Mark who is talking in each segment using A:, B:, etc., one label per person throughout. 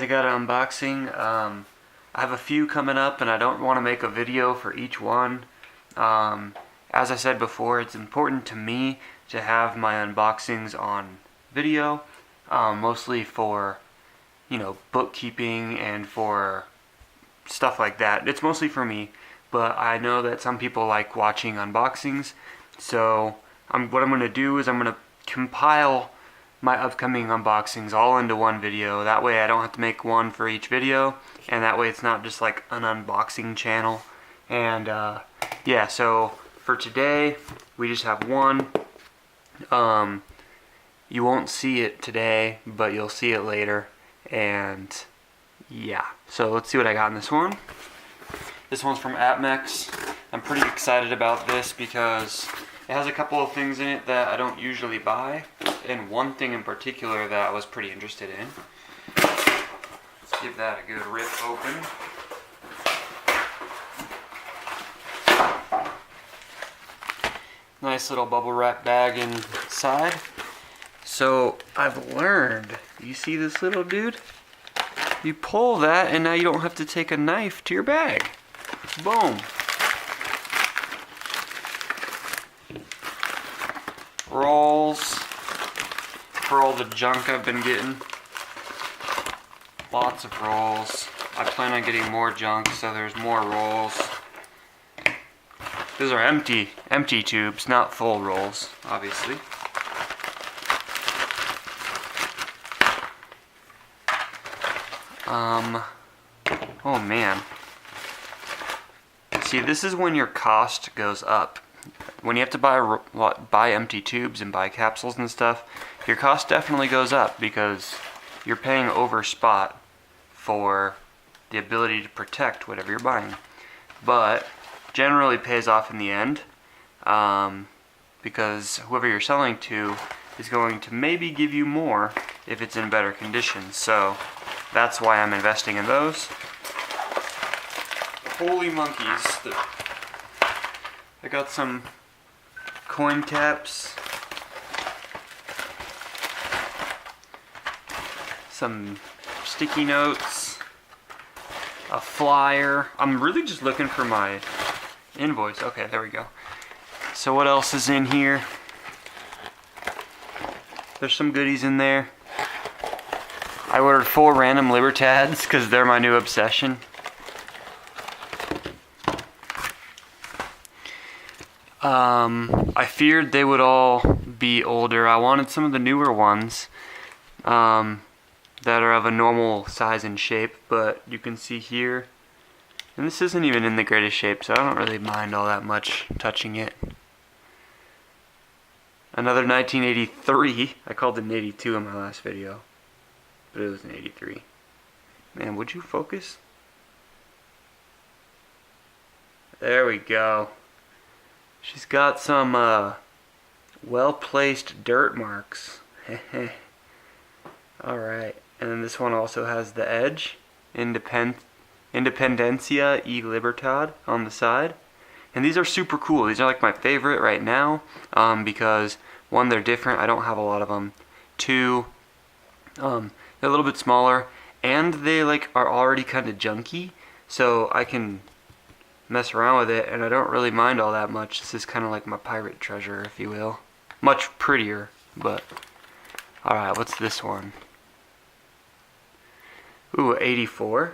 A: got an unboxing. I have a few coming up and I don't want to make a video for each one. As I said before, it's important to me to have my unboxings on video, mostly for, you know, bookkeeping and for stuff like that. It's mostly for me, but I know that some people like watching unboxings, so what I'm going to do is I'm going to compile my upcoming unboxings all into one video. That way I don't have to make one for each video, and that way it's not just like an unboxing channel. And yeah, so for today we just have one. You won't see it today, but you'll see it later. And yeah, so let's see what I got in this one. This one's from Apmex. I'm pretty excited about this because it has a couple of things in it that I don't usually buy, and one thing in particular that I was pretty interested in. Let's give that a good rip open. Nice little bubble wrap bag inside. So I've learned, you see this little dude? You pull that and now you don't have to take a knife to your bag. Boom. Rolls for all the junk I've been getting. Lots of rolls. I plan on getting more junk, so there's more rolls. These are empty tubes, not full rolls, obviously. Oh man. See, this is when your cost goes up. When you have to buy empty tubes and buy capsules and stuff, your cost definitely goes up because you're paying over spot for the ability to protect whatever you're buying. But generally pays off in the end, because whoever you're selling to is going to maybe give you more if it's in better condition. So that's why I'm investing in those. Holy monkeys. I got some coin caps, some sticky notes, a flyer. I'm really just looking for my invoice. Okay, there we go. So what else is in here? There's some goodies in there. I ordered 4 random Libertads because they're my new obsession. I feared they would all be older. I wanted some of the newer ones that are of a normal size and shape, but you can see here, and this isn't even in the greatest shape, so I don't really mind all that much touching it. Another 1983. I called it an 82 in my last video, but it was an 83. Man, would you focus? There we go. She's got some well-placed dirt marks. Alright, and then this one also has the edge, Independencia y Libertad on the side. And these are super cool. These are like my favorite right now, because one, they're different. I don't have a lot of them. Two, they're a little bit smaller, and they like are already kind of junky, so I can mess around with it, and I don't really mind all that much. This is kind of like my pirate treasure, if you will. Much prettier, but alright, what's this one? Ooh, 84.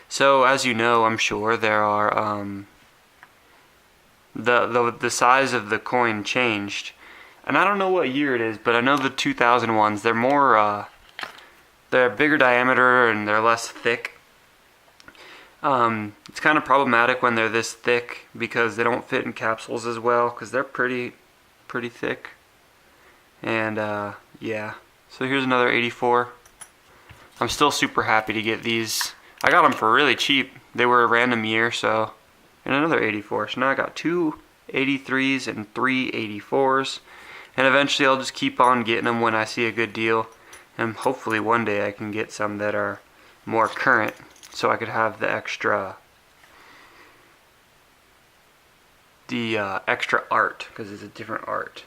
A: So as you know, I'm sure there are the size of the coin changed, and I don't know what year it is, but I know the 2000 ones, they're more they're bigger diameter and they're less thick. It's kind of problematic when they're this thick because they don't fit in capsules as well, because they're pretty thick. And yeah, so here's another 84. I'm still super happy to get these. I got them for really cheap. They were a random year, so. And another 84. So now I got 2 83s and 3 84s. And eventually I'll just keep on getting them when I see a good deal. And hopefully one day I can get some that are more current, so I could have the extra art, because it's a different art.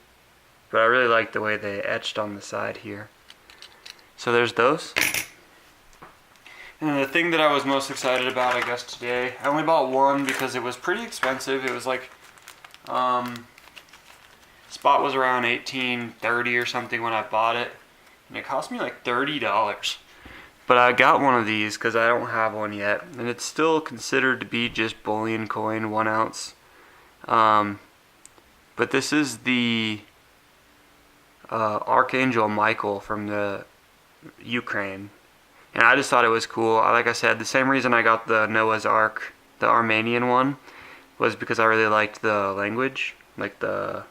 A: But I really like the way they etched on the side here. So there's those. And the thing that I was most excited about, I guess, today, I only bought one because it was pretty expensive. It was like, spot was around $18.30 or something when I bought it, and it cost me like $30. But I got one of these because I don't have one yet, and it's still considered to be just bullion coin, 1 ounce. But this is the Archangel Michael from the Ukraine. And I just thought it was cool. Like I said, the same reason I got the Noah's Ark, the Armenian one, was because I really liked the language, like the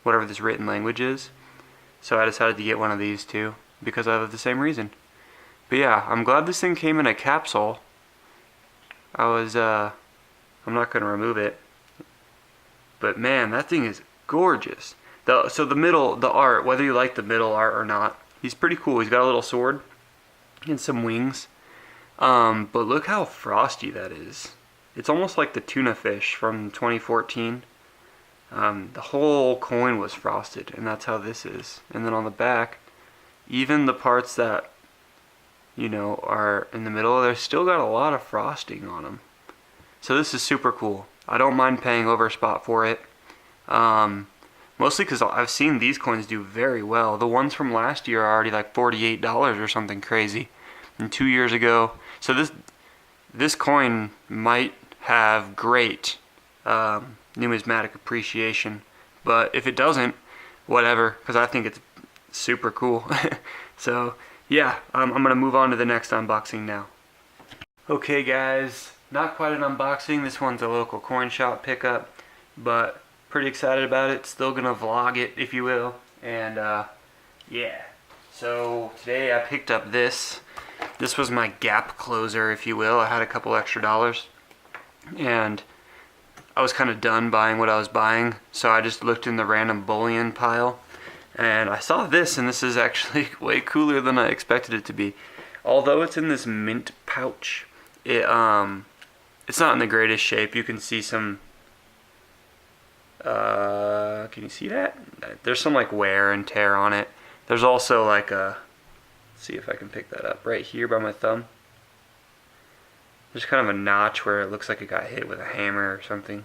A: whatever this written language is. So I decided to get one of these too, because of the same reason. But yeah, I'm glad this thing came in a capsule. I'm not going to remove it. But man, that thing is gorgeous. So the art, whether you like the middle art or not, he's pretty cool. He's got a little sword and some wings. But look how frosty that is. It's almost like the tuna fish from 2014. The whole coin was frosted, and that's how this is. And then on the back, even the parts that, you know, are in the middle, they've still got a lot of frosting on them. So this is super cool. I don't mind paying over spot for it. Mostly because I've seen these coins do very well. The ones from last year are already like $48 or something crazy. And 2 years ago. So this coin might have great numismatic appreciation. But if it doesn't, whatever, because I think it's super cool. So yeah, I'm going to move on to the next unboxing now. Okay guys, not quite an unboxing. This one's a local coin shop pickup, but pretty excited about it. Still going to vlog it, if you will. And yeah, so today I picked up this. This was my gap closer, if you will. I had a couple extra dollars, and I was kind of done buying what I was buying, so I just looked in the random bullion pile, and I saw this, and this is actually way cooler than I expected it to be. Although it's in this mint pouch, it's not in the greatest shape. You can see some, can you see that? There's some like wear and tear on it. There's also like a, let's see if I can pick that up, right here by my thumb. There's kind of a notch where it looks like it got hit with a hammer or something.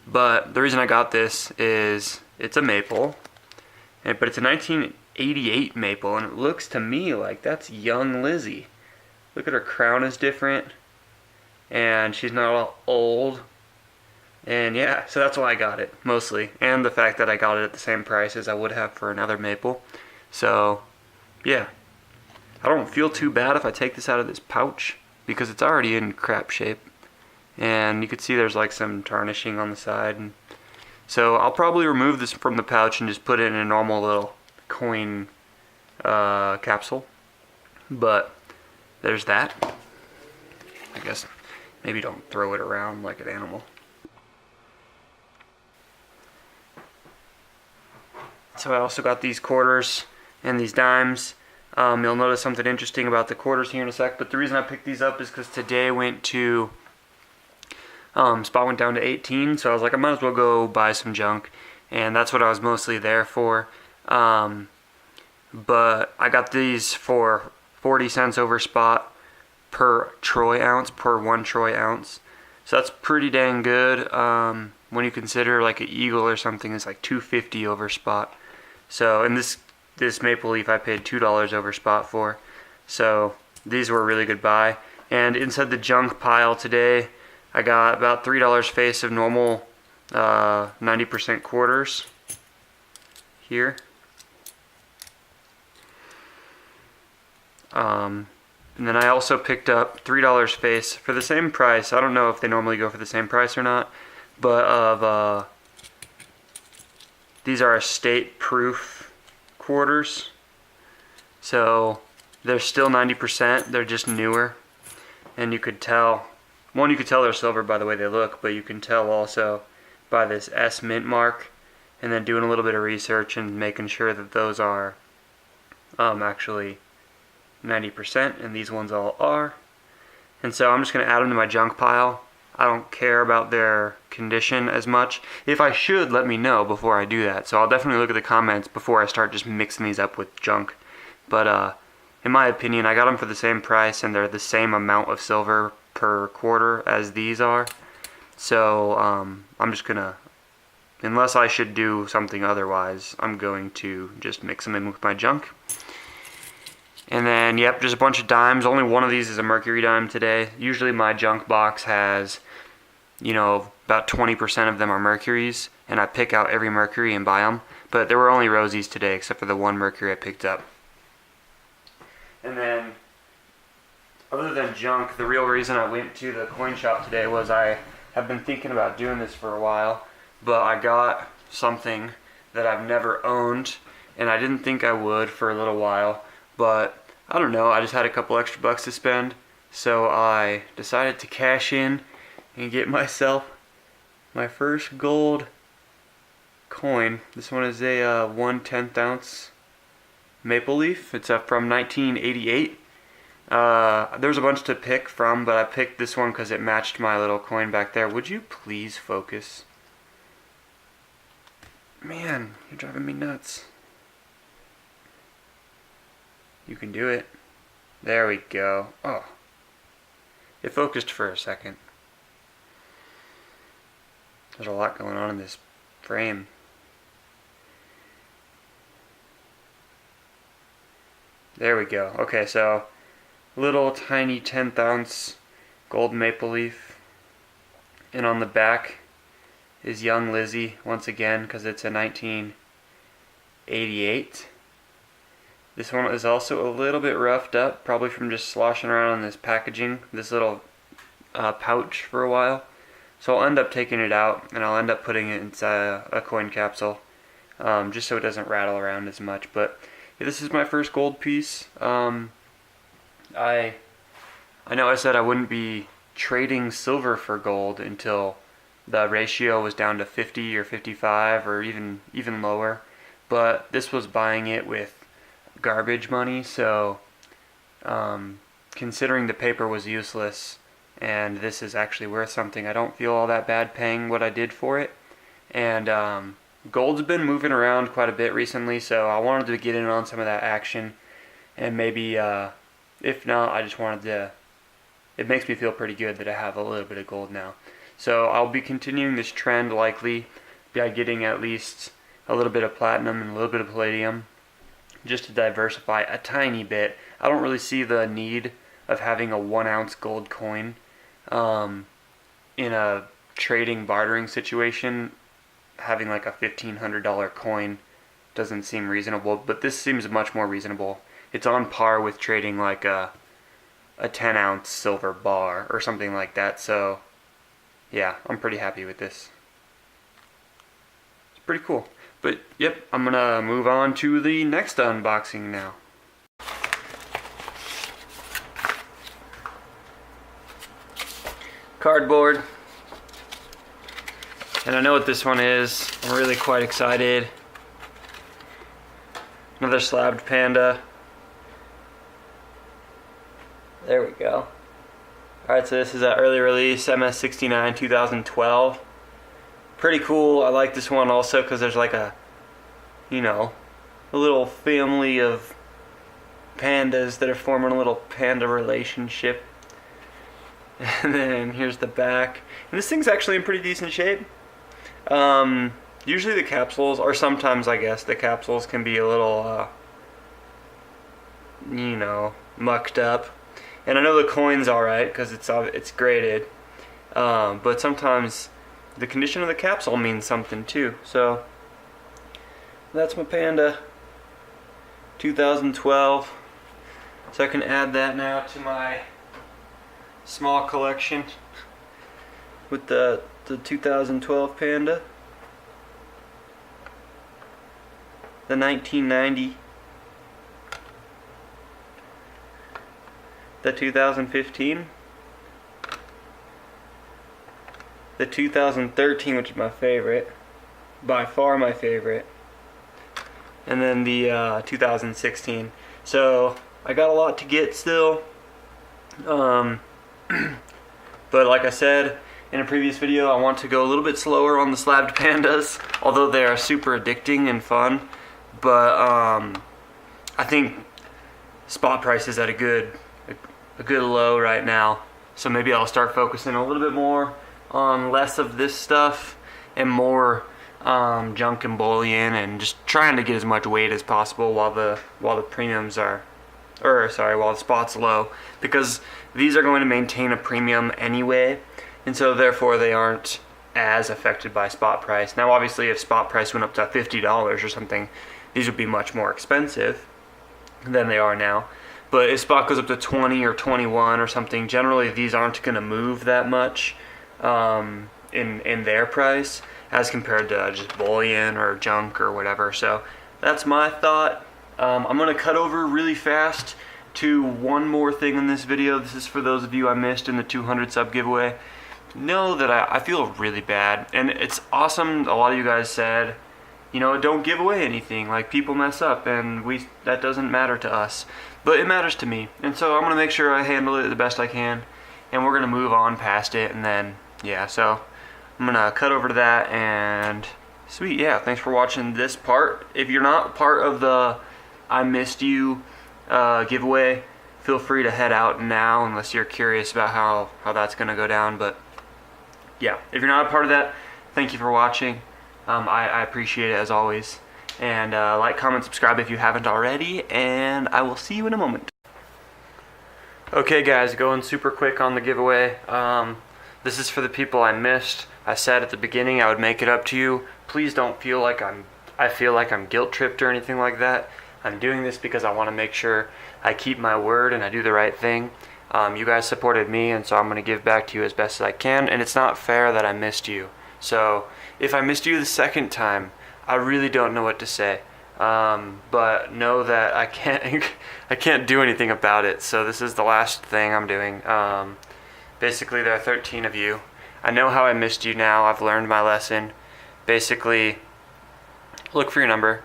A: But the reason I got this is it's a maple, but it's a 1988 maple, and it looks to me like that's young Lizzie. Look at her crown is different, and she's not all old. And yeah, so that's why I got it, mostly. And the fact that I got it at the same price as I would have for another maple. So yeah, I don't feel too bad if I take this out of this pouch, because it's already in crap shape. And you can see there's like some tarnishing on the side. And so I'll probably remove this from the pouch and just put it in a normal little coin capsule. But there's that. I guess maybe don't throw it around like an animal. So I also got these quarters and these dimes. You'll notice something interesting about the quarters here in a sec, but the reason I picked these up is because today went to, spot went down to 18, so I was like, I might as well go buy some junk, and that's what I was mostly there for. But I got these for 40 cents over spot per troy ounce, per 1 troy ounce. So that's pretty dang good. When you consider like an eagle or something is like $2.50 over spot. So, and this maple leaf I paid $2 over spot for. So these were a really good buy. And inside the junk pile today, I got about $3 face of normal 90% quarters here. And then I also picked up $3 face for the same price. I don't know if they normally go for the same price or not, but of these are estate proof quarters. So they're still 90%, they're just newer. And you could tell, one, you could tell they're silver by the way they look, but you can tell also by this S mint mark, and then doing a little bit of research and making sure that those are actually 90%, and these ones all are. And so I'm just going to add them to my junk pile. I don't care about their condition as much. If I should, let me know before I do that. So I'll definitely look at the comments before I start just mixing these up with junk. But in my opinion, I got them for the same price and they're the same amount of silver per quarter as these are. So I'm just gonna, unless I should do something otherwise, I'm going to just mix them in with my junk. And then, yep, just a bunch of dimes. Only one of these is a mercury dime today. Usually my junk box has, you know, about 20% of them are mercuries, and I pick out every mercury and buy them. But there were only rosies today, except for the one mercury I picked up. And then, other than junk, the real reason I went to the coin shop today was I have been thinking about doing this for a while, but I got something that I've never owned, and I didn't think I would for a little while, but I don't know, I just had a couple extra bucks to spend, so I decided to cash in and get myself my first gold coin. This one is a 1/10 ounce maple leaf. It's from 1988. There's a bunch to pick from, but I picked this one because it matched my little coin back there. Would you please focus? Man, you're driving me nuts. You can do it. There we go. Oh. It focused for a second. There's a lot going on in this frame. There we go. Okay, so little tiny 10th ounce gold maple leaf. And on the back is Young Lizzie once again because it's a 1988. This one is also a little bit roughed up, probably from just sloshing around in this packaging, this little pouch for a while. So I'll end up taking it out and I'll end up putting it inside a coin capsule, just so it doesn't rattle around as much. But yeah, this is my first gold piece. I know I said I wouldn't be trading silver for gold until the ratio was down to 50 or 55 or even lower, but this was buying it with garbage money, so considering the paper was useless and this is actually worth something, I don't feel all that bad paying what I did for it. And gold's been moving around quite a bit recently, so I wanted to get in on some of that action, and maybe if not, I just wanted to, it makes me feel pretty good that I have a little bit of gold now. So I'll be continuing this trend likely by getting at least a little bit of platinum and a little bit of palladium, just to diversify a tiny bit. I don't really see the need of having a 1 ounce gold coin in a trading bartering situation. Having like a $1,500 coin doesn't seem reasonable, but this seems much more reasonable. It's on par with trading like a 10 ounce silver bar or something like that. So yeah, I'm pretty happy with this. It's pretty cool. But yep, I'm gonna move on to the next unboxing now. Cardboard. And I know what this one is. I'm really quite excited. Another slabbed Panda. There we go. Alright, so this is an early release, MS69 2012. Pretty cool. I like this one also because there's like a, you know, a little family of pandas that are forming a little panda relationship. And then here's the back. And this thing's actually in pretty decent shape. Usually the capsules, or sometimes I guess the capsules can be a little, you know, mucked up. And I know the coin's alright because it's graded. But sometimes the condition of the capsule means something too. So that's my Panda 2012. So I can add that now to my small collection with the 2012 Panda. The 1990. The 2015. The 2013, which is my favorite, by far my favorite, and then the 2016. So I got a lot to get still, but like I said in a previous video, I want to go a little bit slower on the slabbed pandas, although they are super addicting and fun. But I think spot price is at a good low right now. So maybe I'll start focusing a little bit more on less of this stuff and more junk and bullion, and just trying to get as much weight as possible while the premiums are, while the spot's low, because these are going to maintain a premium anyway, and so therefore they aren't as affected by spot price. Now obviously if spot price went up to $50 or something, these would be much more expensive than they are now. But if spot goes up to 20 or 21 or something, generally these aren't going to move that much in their price as compared to just bullion or junk or whatever. So that's my thought. I'm going to cut over really fast to one more thing in this video. This is for those of you I missed in the 200 sub giveaway. Know that I feel really bad, and it's awesome. A lot of you guys said, you know, don't give away anything, like people mess up, and that doesn't matter to us, but it matters to me, and so I'm gonna make sure I handle it the best I can, and we're gonna move on past it. And then yeah, so I'm gonna cut over to that. And sweet, yeah, thanks for watching this part. If you're not part of the I missed you giveaway, feel free to head out now unless you're curious about how that's gonna go down. But yeah, if you're not a part of that, thank you for watching. I appreciate it as always. And like, comment, subscribe if you haven't already, and I will see you in a moment. Okay guys, going super quick on the giveaway. This is for the people I missed. I said at the beginning I would make it up to you. Please don't feel like I feel like I'm guilt tripped or anything like that. I'm doing this because I want to make sure I keep my word and I do the right thing. You guys supported me, and so I'm going to give back to you as best as I can, and it's not fair that I missed you. So if I missed you the second time, I really don't know what to say. But know that I can't do anything about it. So this is the last thing I'm doing. Basically, there are 13 of you. I know how I missed you now. I've learned my lesson. Basically, look for your number.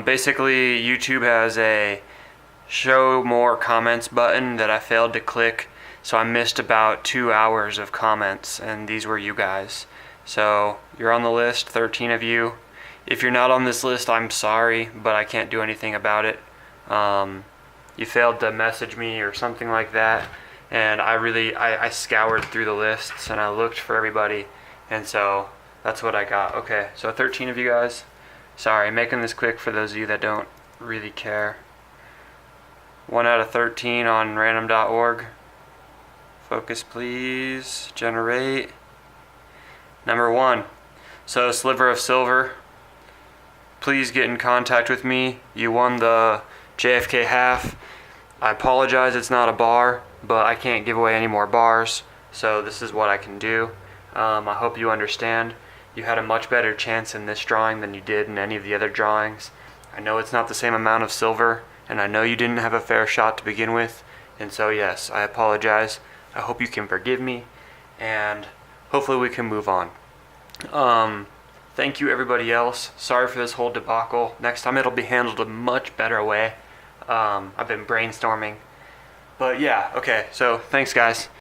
A: Basically, YouTube has a show more comments button that I failed to click, so I missed about 2 hours of comments, and these were you guys. So you're on the list, 13 of you. If you're not on this list, I'm sorry, but I can't do anything about it. You failed to message me or something like that, and I scoured through the lists and I looked for everybody, and so that's what I got. Okay, so 13 of you guys. Sorry, making this quick for those of you that don't really care. 1 out of 13 on random.org. Focus please. Generate. Number 1. So Sliver of Silver, please get in contact with me. You won the JFK half. I apologize, it's not a bar, but I can't give away any more bars, so this is what I can do. I hope you understand. You had a much better chance in this drawing than you did in any of the other drawings. I know it's not the same amount of silver, and I know you didn't have a fair shot to begin with, and so yes, I apologize. I hope you can forgive me, and hopefully we can move on. Thank you everybody else. Sorry for this whole debacle. Next time it'll be handled a much better way. I've been brainstorming. But yeah, okay, so thanks guys.